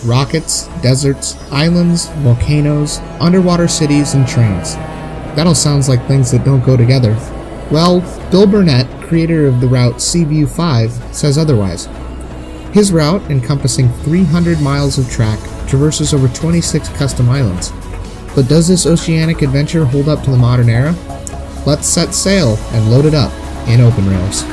Rockets, deserts, islands, volcanoes, underwater cities, and trains. That all sounds like things that don't go together. Well, Bill Burnett, creator of the route Seaview 5, says otherwise. His route, encompassing 300 miles of track, traverses over 26 custom islands. But does this oceanic adventure hold up to the modern era? Let's set sail and load it up in open rails.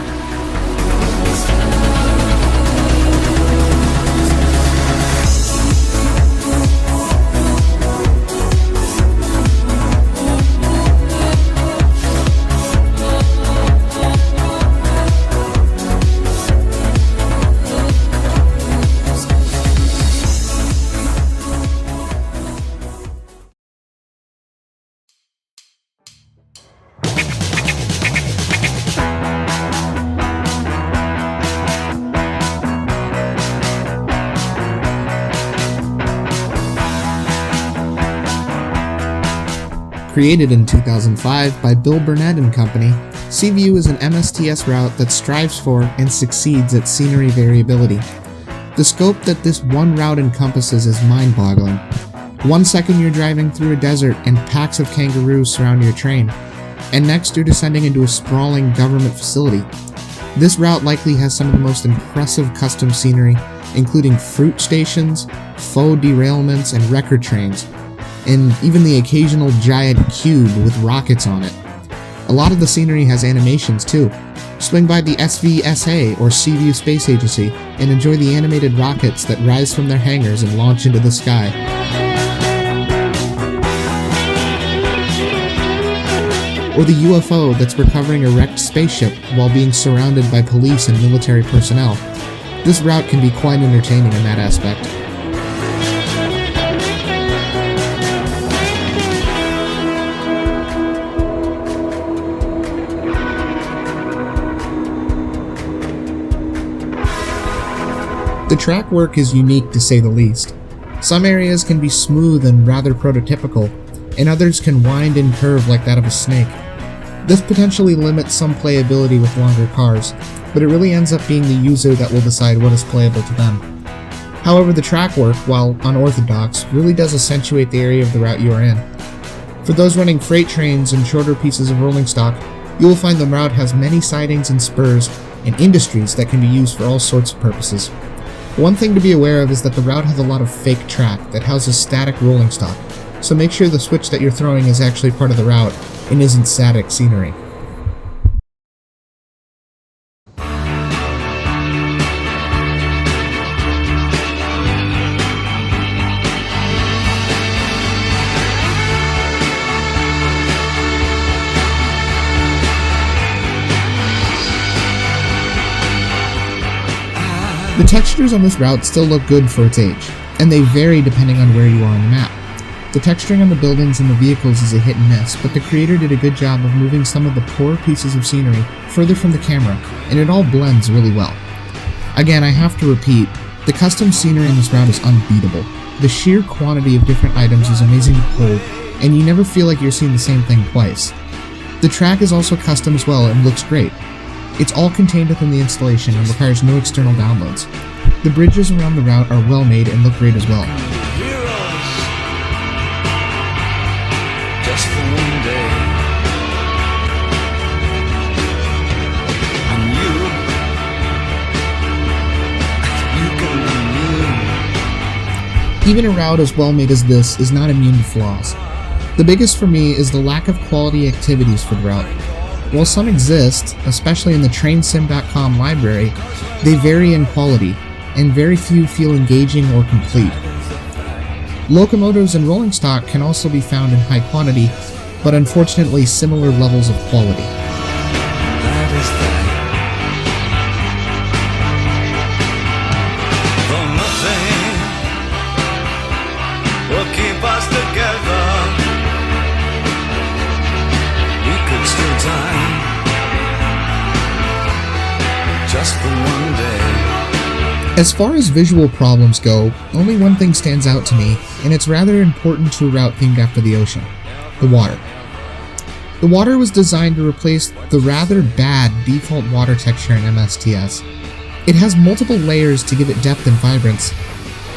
Created in 2005 by Bill Burnett and Company, Seaview is an MSTS route that strives for and succeeds at scenery variability. The scope that this one route encompasses is mind-boggling. 1 second you're driving through a desert and packs of kangaroos surround your train, and next you're descending into a sprawling government facility. This route likely has some of the most impressive custom scenery, including fruit stations, faux derailments, and record trains, and even the occasional giant cube with rockets on it. A lot of the scenery has animations too. Swing by the SVSA or Seaview Space Agency and enjoy the animated rockets that rise from their hangars and launch into the sky. Or the UFO that's recovering a wrecked spaceship while being surrounded by police and military personnel. This route can be quite entertaining in that aspect. The track work is unique to say the least. Some areas can be smooth and rather prototypical, and others can wind and curve like that of a snake. This potentially limits some playability with longer cars, but it really ends up being the user that will decide what is playable to them. However, the track work, while unorthodox, really does accentuate the area of the route you are in. For those running freight trains and shorter pieces of rolling stock, you will find the route has many sidings and spurs and industries that can be used for all sorts of purposes. One thing to be aware of is that the route has a lot of fake track that houses static rolling stock, so make sure the switch that you're throwing is actually part of the route and isn't static scenery. The textures on this route still look good for its age, and they vary depending on where you are on the map. The texturing on the buildings and the vehicles is a hit and miss, but the creator did a good job of moving some of the poor pieces of scenery further from the camera, and it all blends really well. Again, I have to repeat, the custom scenery in this route is unbeatable. The sheer quantity of different items is amazing to hold, and you never feel like you're seeing the same thing twice. The track is also custom as well and looks great. It's all contained within the installation and requires no external downloads. The bridges around the route are well made and look great as well. Just for one day. And you can Even a route as well made as this is not immune to flaws. The biggest for me is the lack of quality activities for the route. While some exist, especially in the trainsim.com library, they vary in quality, and very few feel engaging or complete. Locomotives and rolling stock can also be found in high quantity, but unfortunately similar levels of quality. That is that. For nothing time, just for one day. As far as visual problems go, only one thing stands out to me, and it's rather important to a route themed after the ocean: the water. The water was designed to replace the rather bad default water texture in MSTS. It has multiple layers to give it depth and vibrance.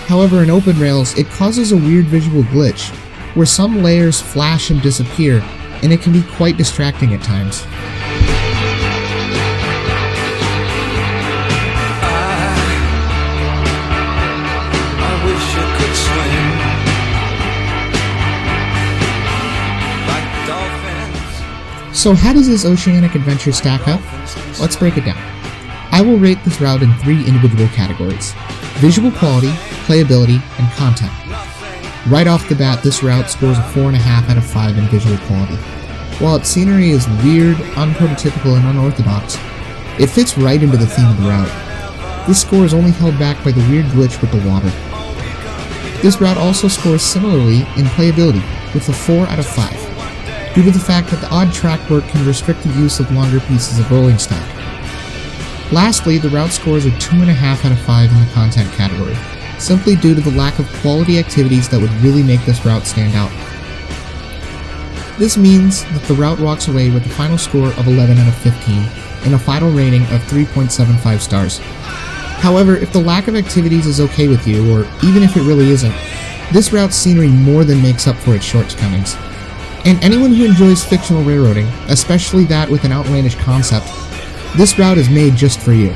However, in open rails, it causes a weird visual glitch, where some layers flash and disappear, and it can be quite distracting at times. I wish I could swim like dolphins. So how does this oceanic adventure stack up? Let's break it down. I will rate this route in 3 individual categories: visual quality, playability, and content. Right off the bat, this route scores a 4.5 out of 5 in visual quality. While its scenery is weird, unprototypical, and unorthodox, it fits right into the theme of the route. This score is only held back by the weird glitch with the water. This route also scores similarly in playability, with a 4 out of 5, due to the fact that the odd track work can restrict the use of longer pieces of rolling stock. Lastly, the route scores a 2.5 out of 5 in the content category, simply due to the lack of quality activities that would really make this route stand out. This means that the route walks away with a final score of 11 out of 15 and a final rating of 3.75 stars. However, if the lack of activities is okay with you, or even if it really isn't, this route's scenery more than makes up for its shortcomings. And anyone who enjoys fictional railroading, especially that with an outlandish concept, this route is made just for you.